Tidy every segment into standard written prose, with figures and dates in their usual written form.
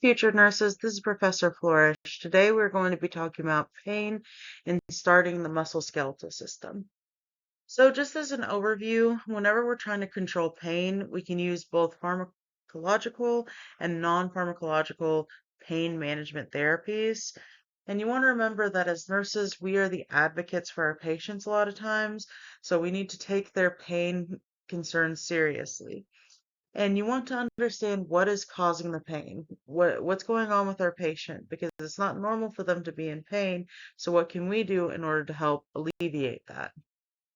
Future nurses, this is Professor Flourish. Today we're going to be talking about pain and starting the musculoskeletal system. So just as an overview, whenever we're trying to control pain, we can use both pharmacological and non-pharmacological pain management therapies. And you want to remember that as nurses, we are the advocates for our patients a lot of times, so we need to take their pain concerns seriously. And you want to understand what is causing the pain, what's going on with our patient, because it's not normal for them to be in pain. So what can we do in order to help alleviate that?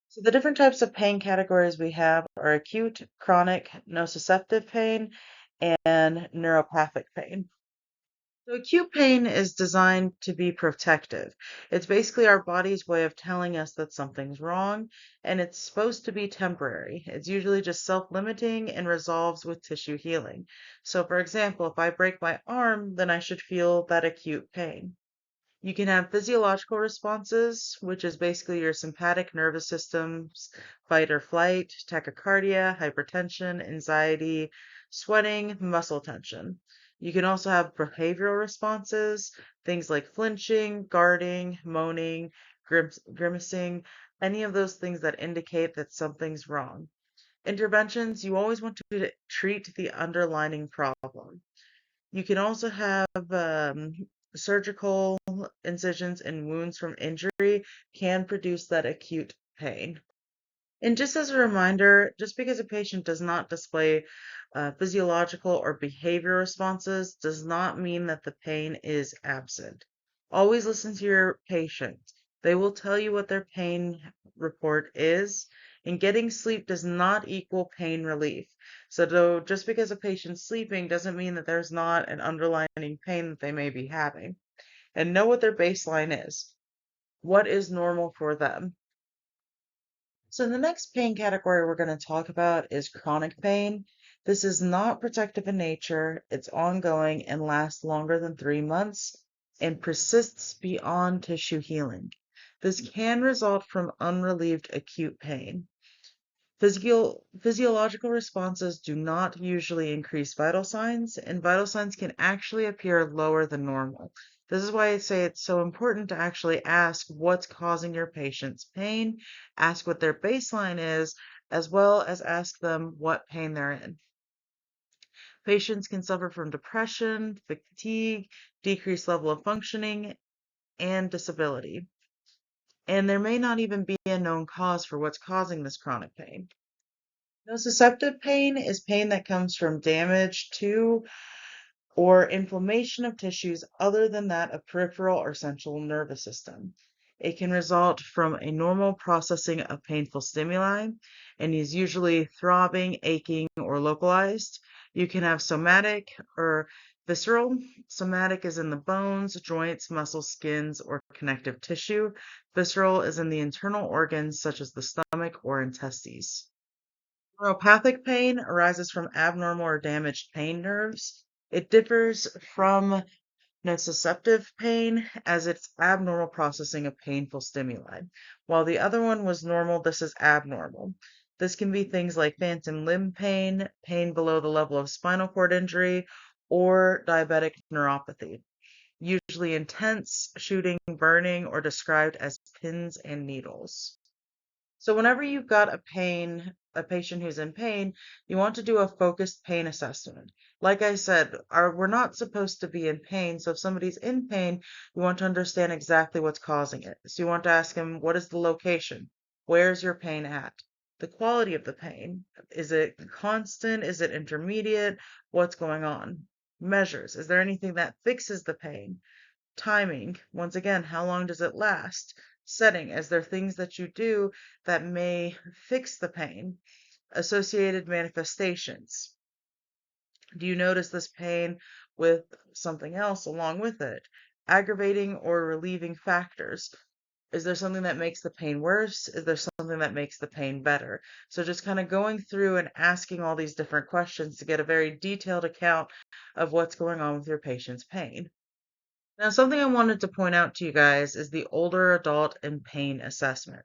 So the different types of pain categories we have are acute, chronic, nociceptive pain, and neuropathic pain. So acute pain is designed to be protective. It's basically our body's way of telling us that something's wrong, and it's supposed to be temporary. It's usually just self-limiting and resolves with tissue healing. So for example, if I break my arm, then I should feel that acute pain. You can have physiological responses, which is basically your sympathetic nervous system's fight or flight, tachycardia, hypertension, anxiety, sweating, muscle tension. You can also have behavioral responses, things like flinching, guarding, moaning, grimacing, any of those things that indicate that something's wrong. Interventions, you always want to treat the underlying problem. You can also have surgical incisions and wounds from injury can produce that acute pain. And just as a reminder, just because a patient does not display physiological or behavioral responses does not mean that the pain is absent. Always listen to your patient. They will tell you what their pain report is, and getting sleep does not equal pain relief. So though just because a patient's sleeping doesn't mean that there's not an underlying pain that they may be having. And know what their baseline is. What is normal for them? So the next pain category we're going to talk about is chronic pain. This is not protective in nature. It's ongoing and lasts longer than 3 months and persists beyond tissue healing. This can result from unrelieved acute pain. Physiological responses do not usually increase vital signs, and vital signs can actually appear lower than normal. This is why I say it's so important to actually ask what's causing your patient's pain, ask what their baseline is, as well as ask them what pain they're in. Patients can suffer from depression, fatigue, decreased level of functioning, and disability. And there may not even be a known cause for what's causing this chronic pain. Nociceptive pain is pain that comes from damage to or inflammation of tissues other than that of peripheral or central nervous system. It can result from a normal processing of painful stimuli and is usually throbbing, aching, or localized. You can have somatic or visceral. Somatic is in the bones, joints, muscles, skins, or connective tissue. Visceral is in the internal organs such as the stomach or intestines. Neuropathic pain arises from abnormal or damaged pain nerves. It differs from nociceptive pain as it's abnormal processing of painful stimuli. While the other one was normal, this is abnormal. This can be things like phantom limb pain, pain below the level of spinal cord injury, or diabetic neuropathy. Usually intense, shooting, burning, or described as pins and needles. So whenever you've got a patient who's in pain, you want to do a focused pain assessment. Like I said, we're not supposed to be in pain. So if somebody's in pain, you want to understand exactly what's causing it. So you want to ask them, what is the location? Where's your pain at? The quality of the pain. Is it constant? Is it intermediate? What's going on? Measures. Is there anything that fixes the pain? Timing, once again, how long does it last? Setting, is there things that you do that may fix the pain? Associated manifestations. Do you notice this pain with something else along with it? Aggravating or relieving factors. Is there something that makes the pain worse? Is there something that makes the pain better? So just kind of going through and asking all these different questions to get a very detailed account of what's going on with your patient's pain. Now, something I wanted to point out to you guys is the older adult and pain assessment.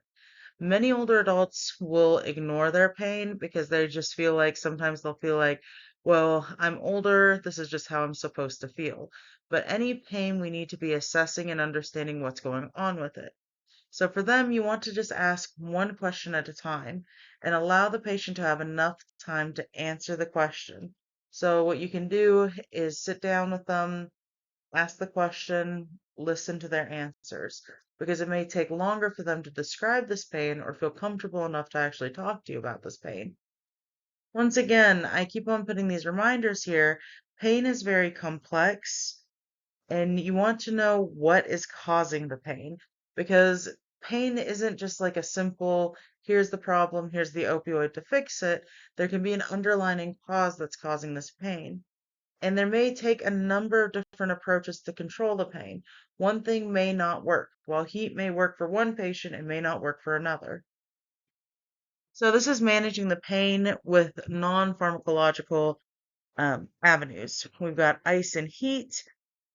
Many older adults will ignore their pain because they just feel like sometimes they'll feel like Well, I'm older, this is just how I'm supposed to feel. But any pain, we need to be assessing and understanding what's going on with it. So for them, you want to just ask one question at a time and allow the patient to have enough time to answer the question. So what you can do is sit down with them, ask the question, listen to their answers, because it may take longer for them to describe this pain or feel comfortable enough to actually talk to you about this pain. Once again, I keep on putting these reminders here. Pain is very complex, and you want to know what is causing the pain because pain isn't just like a simple, here's the problem, here's the opioid to fix it. There can be an underlying cause that's causing this pain. And there may take a number of different approaches to control the pain. One thing may not work. While heat may work for one patient, it may not work for another. So this is managing the pain with non-pharmacological avenues. We've got ice and heat,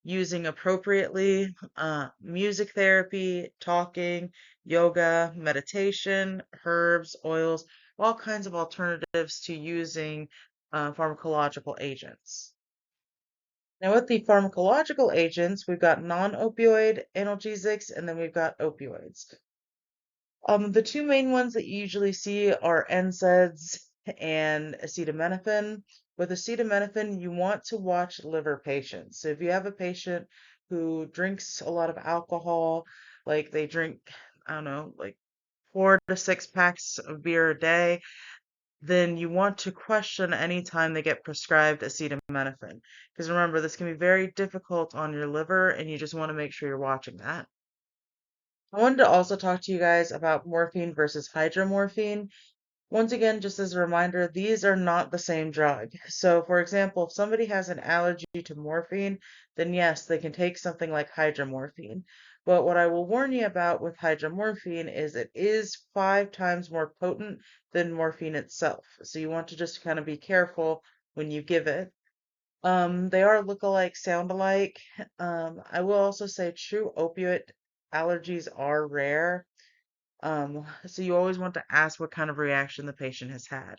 using appropriately, music therapy, talking, yoga, meditation, herbs, oils, all kinds of alternatives to using pharmacological agents. Now, with the pharmacological agents, we've got non-opioid analgesics, and then we've got opioids. The two main ones that you usually see are NSAIDs and acetaminophen. With acetaminophen, you want to watch liver patients. So if you have a patient who drinks a lot of alcohol, like they drink, I don't know, like 4 to 6 packs of beer a day, then you want to question anytime they get prescribed acetaminophen. Because remember, this can be very difficult on your liver, and you just want to make sure you're watching that. I wanted to also talk to you guys about morphine versus hydromorphine. Once again, just as a reminder, these are not the same drug. So, for example, if somebody has an allergy to morphine, then yes, they can take something like hydromorphine. But what I will warn you about with hydromorphine is it is 5 times more potent than morphine itself. So you want to just kind of be careful when you give it. They are look-alike, sound alike. I will also say true opioid allergies are rare. So you always want to ask what kind of reaction the patient has had.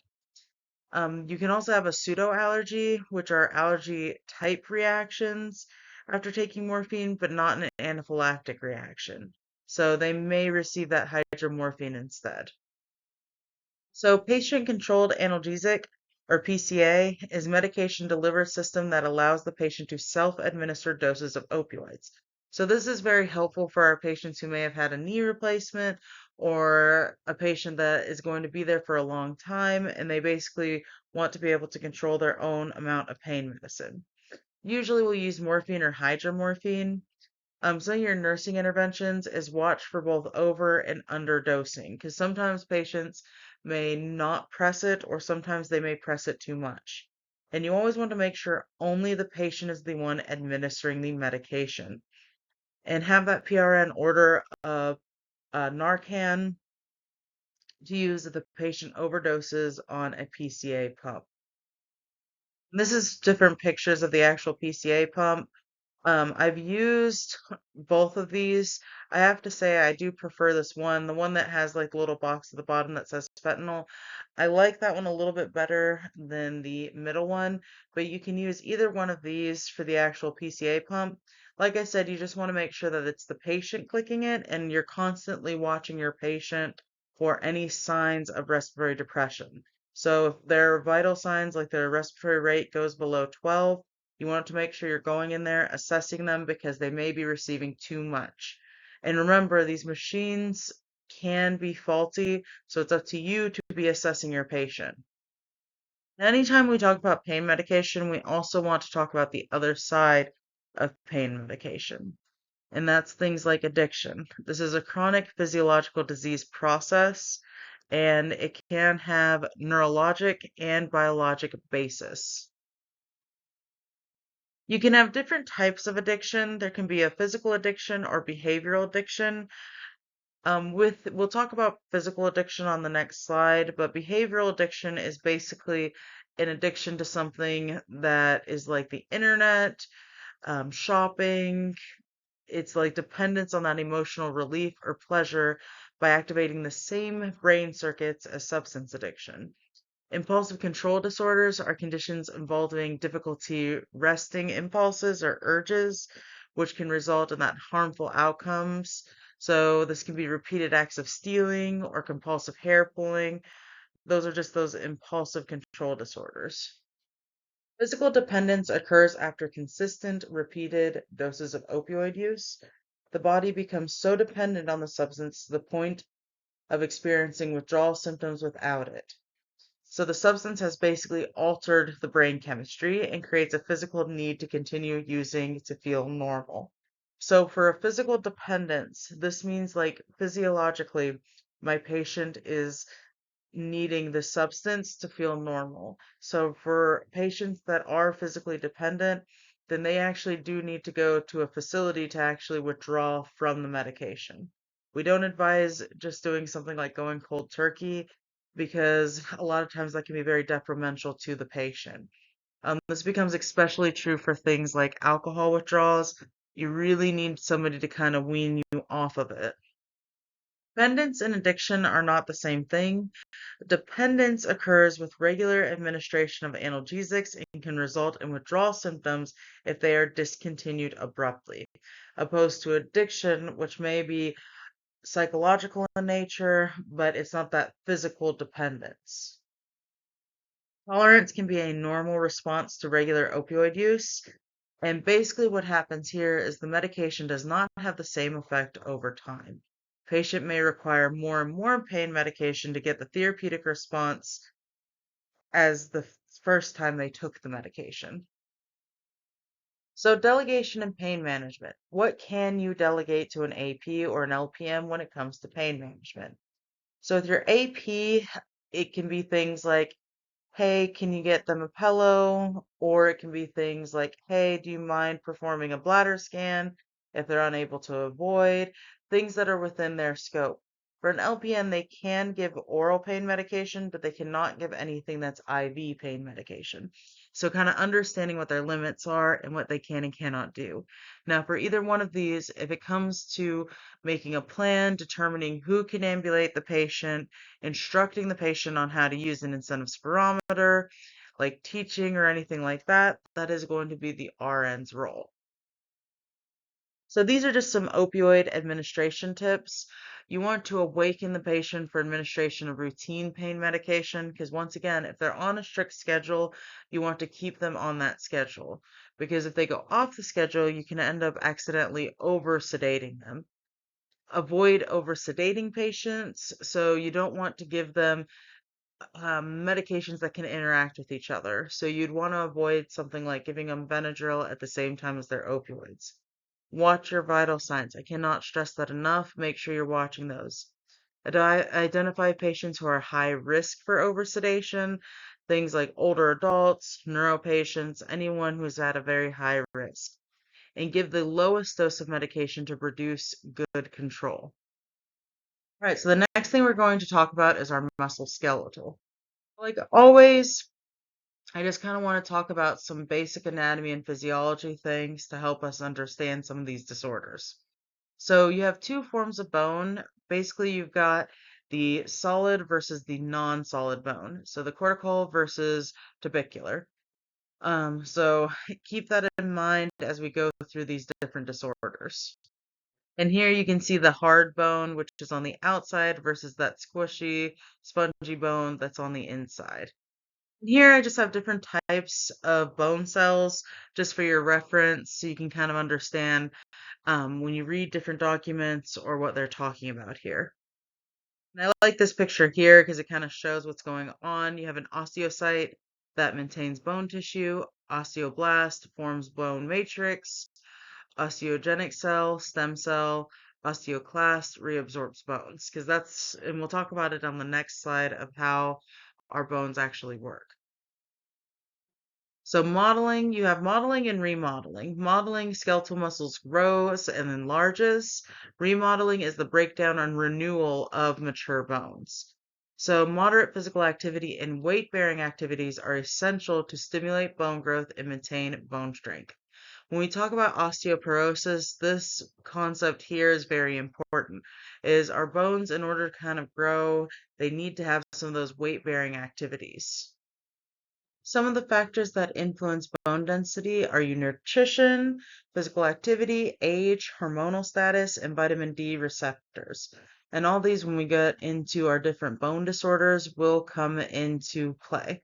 You can also have a pseudo allergy, which are allergy type reactions after taking morphine, but not an anaphylactic reaction. So they may receive that hydromorphine instead. So patient-controlled analgesic, or PCA, is medication delivery system that allows the patient to self-administer doses of opioids. So this is very helpful for our patients who may have had a knee replacement or a patient that is going to be there for a long time and they basically want to be able to control their own amount of pain medicine. Usually we'll use morphine or hydromorphine. Some of your nursing interventions is watch for both over and under dosing because sometimes patients may not press it or sometimes they may press it too much. And you always want to make sure only the patient is the one administering the medication and have that PRN order Narcan to use if the patient overdoses on a PCA pump. This is different pictures of the actual PCA pump. I've used both of these. I have to say I do prefer this one, the one that has like the little box at the bottom that says fentanyl. I like that one a little bit better than the middle one, but you can use either one of these for the actual PCA pump. Like I said, you just want to make sure that it's the patient clicking it and you're constantly watching your patient for any signs of respiratory depression. So if their vital signs like their respiratory rate goes below 12, you want to make sure you're going in there, assessing them because they may be receiving too much. And remember, these machines can be faulty, so it's up to you to be assessing your patient. Anytime we talk about pain medication, we also want to talk about the other side of pain medication, and that's things like addiction. This is a chronic physiological disease process, and it can have neurologic and biologic basis. You can have different types of addiction. There can be a physical addiction or behavioral addiction. We'll talk about physical addiction on the next slide, but behavioral addiction is basically an addiction to something that is like the internet, shopping. It's like dependence on that emotional relief or pleasure by activating the same brain circuits as substance addiction. Impulsive control disorders are conditions involving difficulty resting impulses or urges, which can result in that harmful outcomes. So this can be repeated acts of stealing or compulsive hair pulling. Those are just those impulsive control disorders. Physical dependence occurs after consistent, repeated doses of opioid use. The body becomes so dependent on the substance to the point of experiencing withdrawal symptoms without it. So the substance has basically altered the brain chemistry and creates a physical need to continue using to feel normal. So for a physical dependence, this means like physiologically, my patient is needing the substance to feel normal. So for patients that are physically dependent, then they actually do need to go to a facility to actually withdraw from the medication. We don't advise just doing something like going cold turkey because a lot of times that can be very detrimental to the patient. This becomes especially true for things like alcohol withdrawals. You really need somebody to kind of wean you off of it. Dependence and addiction are not the same thing. Dependence occurs with regular administration of analgesics and can result in withdrawal symptoms if they are discontinued abruptly, opposed to addiction, which may be psychological in nature, but it's not that physical dependence. Tolerance can be a normal response to regular opioid use. And basically what happens here is the medication does not have the same effect over time. Patient may require more and more pain medication to get the therapeutic response as the first time they took the medication. So delegation and pain management. What can you delegate to an AP or an LPM when it comes to pain management? So with your AP, it can be things like, hey, can you get them a pillow? Or it can be things like, hey, do you mind performing a bladder scan if they're unable to avoid? Things that are within their scope. For an LPN, they can give oral pain medication, but they cannot give anything that's IV pain medication. So kind of understanding what their limits are and what they can and cannot do. Now, for either one of these, if it comes to making a plan, determining who can ambulate the patient, instructing the patient on how to use an incentive spirometer, like teaching or anything like that, that is going to be the RN's role. So these are just some opioid administration tips. You want to awaken the patient for administration of routine pain medication because once again, if they're on a strict schedule, you want to keep them on that schedule because if they go off the schedule, you can end up accidentally over sedating them. Avoid over sedating patients, so you don't want to give them medications that can interact with each other. So you'd want to avoid something like giving them Benadryl at the same time as their opioids. Watch your vital signs. I cannot stress that enough. Make sure you're watching those. Identify patients who are high risk for oversedation, things like older adults, neuro patients, anyone who's at a very high risk, and give the lowest dose of medication to produce good control. All right, so the next thing we're going to talk about is our musculoskeletal. Like always, I just kind of want to talk about some basic anatomy and physiology things to help us understand some of these disorders. So you have two forms of bone. Basically, you've got the solid versus the non-solid bone. So the cortical versus tubercular. So keep that in mind as we go through these different disorders. And here you can see the hard bone, which is on the outside versus that squishy, spongy bone that's on the inside. Here I just have different types of bone cells just for your reference so you can kind of understand when you read different documents or what they're talking about here. And I like this picture here because it kind of shows what's going on. You have an osteocyte that maintains bone tissue, osteoblast forms bone matrix, osteogenic cell, stem cell, osteoclast reabsorbs bones because and we'll talk about it on the next slide of how our bones actually work. So modeling, you have modeling and remodeling. Modeling, skeletal muscles grows and enlarges. Remodeling is the breakdown and renewal of mature bones. So moderate physical activity and weight-bearing activities are essential to stimulate bone growth and maintain bone strength. When we talk about osteoporosis, this concept here is very important. Is our bones, in order to kind of grow, they need to have some of those weight-bearing activities. Some of the factors that influence bone density are your nutrition, physical activity, age, hormonal status, and vitamin D receptors. And all these, when we get into our different bone disorders, will come into play.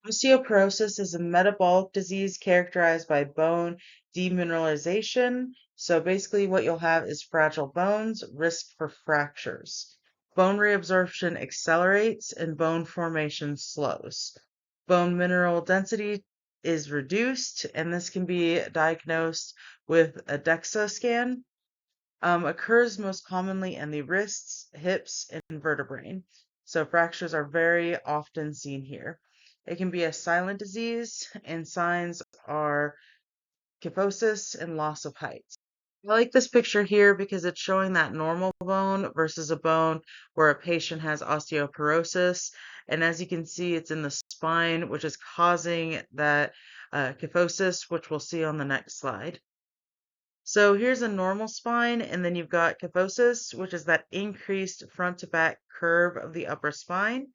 Osteoporosis is a metabolic disease characterized by bone demineralization. So basically, what you'll have is fragile bones, risk for fractures. Bone reabsorption accelerates and bone formation slows. Bone mineral density is reduced, and this can be diagnosed with a DEXA scan. Occurs most commonly in the wrists, hips, and vertebrae. So fractures are very often seen here. It can be a silent disease, and signs are kyphosis and loss of height. I like this picture here because it's showing that normal bone versus a bone where a patient has osteoporosis. And as you can see, it's in the spine, which is causing that kyphosis, which we'll see on the next slide. So here's a normal spine, and then you've got kyphosis, which is that increased front to back curve of the upper spine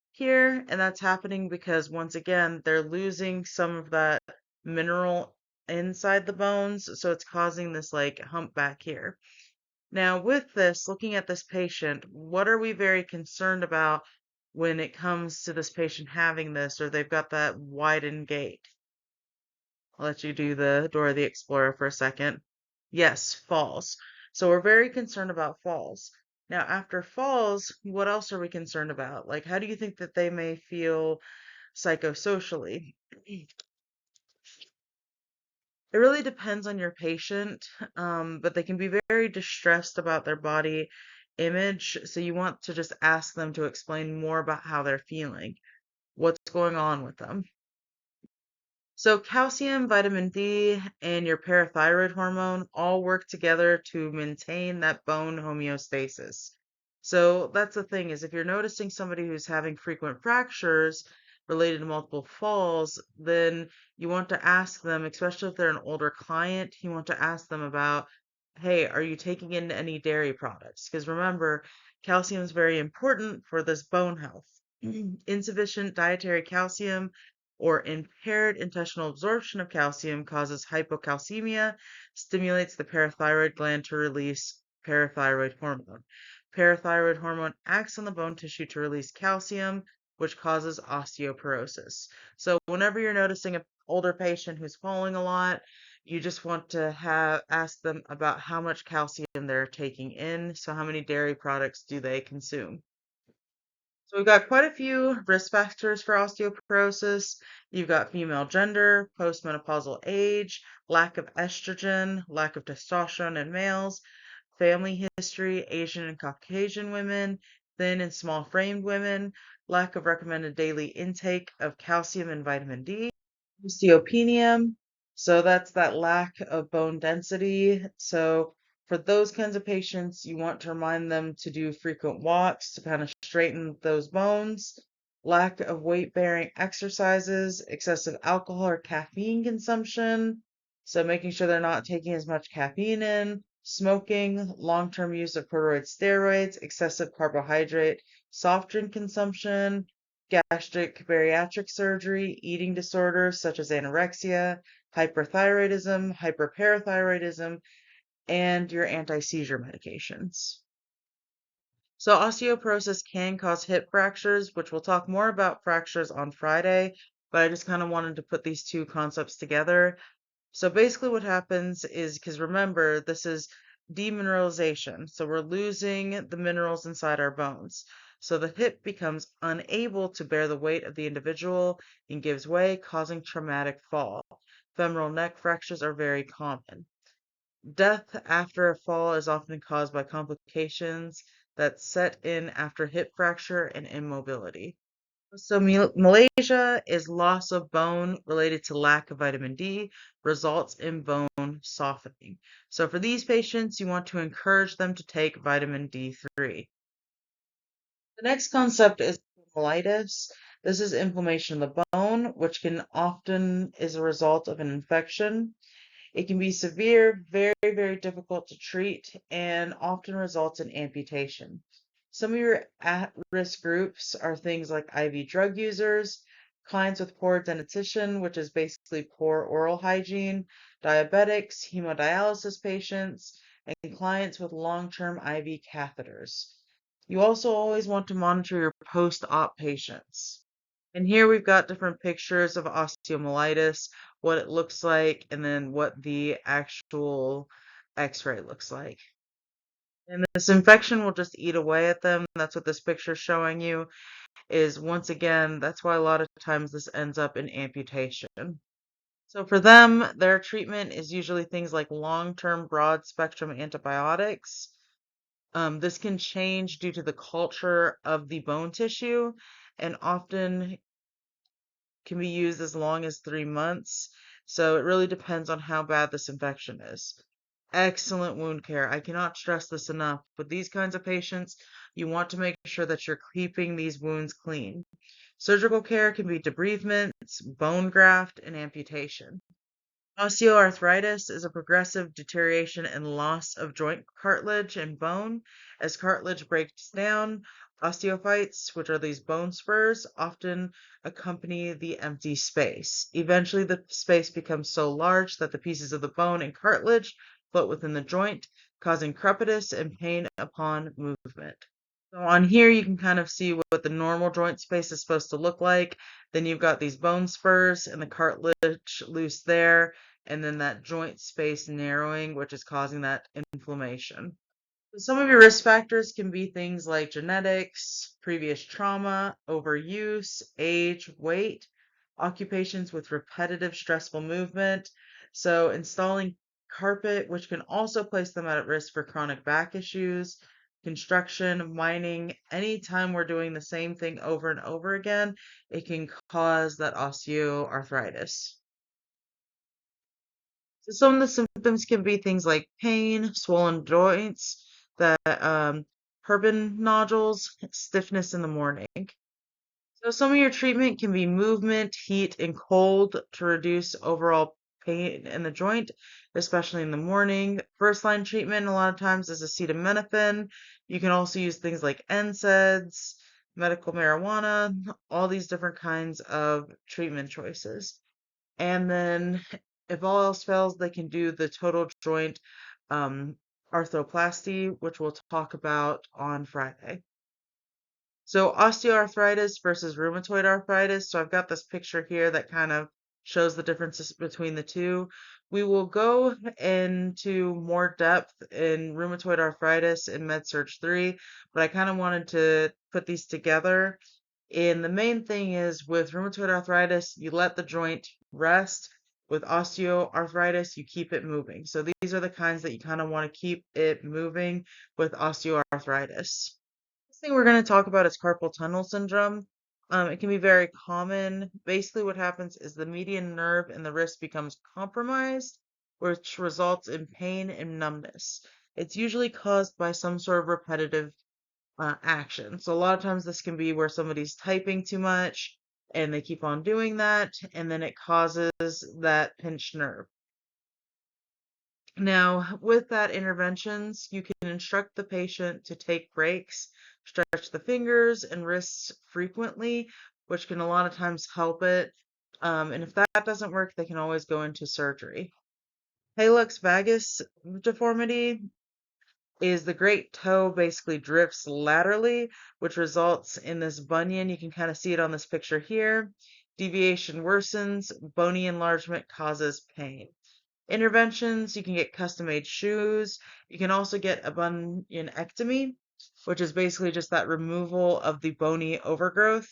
here. And that's happening because, once again, they're losing some of that mineral inside the bones. So it's causing this like hump back here. Now, with this, looking at this patient, what are we very concerned about when it comes to this patient having this, or they've got that widened gait? I'll let you do the Dora the Explorer for a second. Yes, falls. So we're very concerned about falls. Now, after falls, what else are we concerned about? Like, how do you think that they may feel psychosocially? It really depends on your patient, but they can be very distressed about their body image. So you want to just ask them to explain more about how they're feeling, what's going on with them. So calcium, vitamin D, and your parathyroid hormone all work together to maintain that bone homeostasis. So that's the thing, is if you're noticing somebody who's having frequent fractures related to multiple falls, then you want to ask them, especially if they're an older client, you want to ask them about, hey, are you taking in any dairy products? Because remember, calcium is very important for this bone health. Insufficient dietary calcium or impaired intestinal absorption of calcium causes hypocalcemia, stimulates the parathyroid gland to release parathyroid hormone. Parathyroid hormone acts on the bone tissue to release calcium, which causes osteoporosis. So whenever you're noticing an older patient who's falling a lot, you just want to ask them about how much calcium they're taking in. So how many dairy products do they consume? So we've got quite a few risk factors for osteoporosis. You've got female gender, postmenopausal age, lack of estrogen, lack of testosterone in males, family history, Asian and Caucasian women, thin and small framed women, lack of recommended daily intake of calcium and vitamin D, osteopenia. So that's that lack of bone density. So for those kinds of patients, you want to remind them to do frequent walks to kind of straighten those bones. Lack of weight-bearing exercises, excessive alcohol or caffeine consumption. So making sure they're not taking as much caffeine in. Smoking, long-term use of corticosteroid steroids, excessive carbohydrate, soft drink consumption, gastric bariatric surgery, eating disorders such as anorexia, hyperthyroidism, hyperparathyroidism, and your anti-seizure medications. So osteoporosis can cause hip fractures, which we'll talk more about fractures on Friday, but I just kind of wanted to put these two concepts together. So basically what happens is, because remember, this is demineralization. So we're losing the minerals inside our bones. So the hip becomes unable to bear the weight of the individual and gives way, causing traumatic fall. Femoral neck fractures are very common. Death after a fall is often caused by complications that set in after hip fracture and immobility. So Malaysia is loss of bone related to lack of vitamin D, results in bone softening. So for these patients, you want to encourage them to take vitamin D3. The next concept is tendinitis. This is inflammation of the bone, which can often is a result of an infection. It can be severe, very, very difficult to treat, and often results in amputation. Some of your at-risk groups are things like IV drug users, clients with poor dentition, which is basically poor oral hygiene, diabetics, hemodialysis patients, and clients with long-term IV catheters. You also always want to monitor your post-op patients. And here we've got different pictures of osteomyelitis, what it looks like, and then what the actual x-ray looks like. And this infection will just eat away at them. That's what this picture is showing you, is once again, that's why a lot of times this ends up in amputation. So for them, their treatment is usually things like long-term broad spectrum antibiotics. This can change due to the culture of the bone tissue and often can be used as long as 3 months. So it really depends on how bad this infection is. Excellent wound care. I cannot stress this enough. With these kinds of patients, you want to make sure that you're keeping these wounds clean. Surgical care can be debridements, bone graft, and amputation. Osteoarthritis is a progressive deterioration and loss of joint cartilage and bone. As cartilage breaks down, osteophytes, which are these bone spurs, often accompany the empty space. Eventually, the space becomes so large that the pieces of the bone and cartilage float within the joint, causing crepitus and pain upon movement. So on here, you can kind of see what the normal joint space is supposed to look like. Then you've got these bone spurs and the cartilage loose there, and then that joint space narrowing, which is causing that inflammation. So some of your risk factors can be things like genetics, previous trauma, overuse, age, weight, occupations with repetitive stressful movement. So installing carpet, which can also place them at risk for chronic back issues, construction, mining, anytime we're doing the same thing over and over again, it can cause that osteoarthritis. So some of the symptoms can be things like pain, swollen joints, that Herbin nodules, stiffness in the morning. So some of your treatment can be movement, heat, and cold to reduce overall pain in the joint, especially in the morning. First line treatment a lot of times is acetaminophen. You can also use things like NSAIDs, medical marijuana, all these different kinds of treatment choices. And then if all else fails, they can do the total joint um, arthroplasty, which we'll talk about on Friday. So osteoarthritis versus rheumatoid arthritis. So I've got this picture here that kind of shows the differences between the two. We will go into more depth in rheumatoid arthritis in MedSurg 3, but I kind of wanted to put these together. And the main thing is with rheumatoid arthritis, you let the joint rest. With osteoarthritis, you keep it moving. So these are the kinds that you kind of want to keep it moving with osteoarthritis. Next thing we're going to talk about is carpal tunnel syndrome. It can be very common. Basically, what happens is the median nerve in the wrist becomes compromised, which results in pain and numbness. It's usually caused by some sort of repetitive action. So a lot of times this can be where somebody's typing too much and they keep on doing that, and then it causes that pinched nerve. Now, with that interventions, you can instruct the patient to take breaks, stretch the fingers and wrists frequently, which can a lot of times help it. And if that doesn't work, they can always go into surgery. Hallux valgus deformity is the great toe basically drifts laterally, which results in this bunion. You can kind of see it on this picture here. Deviation worsens, bony enlargement causes pain. Interventions, you can get custom-made shoes. You can also get a bunionectomy, which is basically just that removal of the bony overgrowth.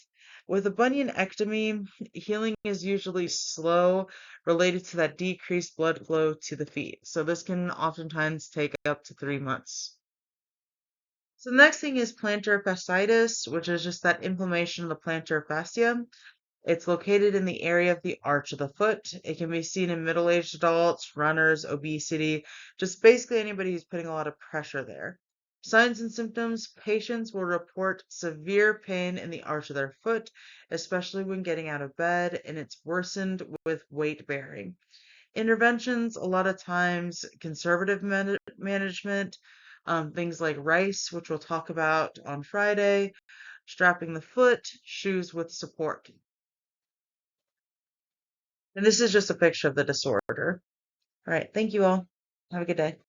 With a bunionectomy, healing is usually slow, related to that decreased blood flow to the feet. So this can oftentimes take up to 3 months. So the next thing is plantar fasciitis, which is just that inflammation of the plantar fascia. It's located in the area of the arch of the foot. It can be seen in middle-aged adults, runners, obesity, just basically anybody who's putting a lot of pressure there. Signs and symptoms, patients will report severe pain in the arch of their foot, especially when getting out of bed, and it's worsened with weight bearing. Interventions, a lot of times conservative management, things like rice, which we'll talk about on Friday, strapping the foot, shoes with support. And this is just a picture of the disorder. All right, thank you all. Have a good day.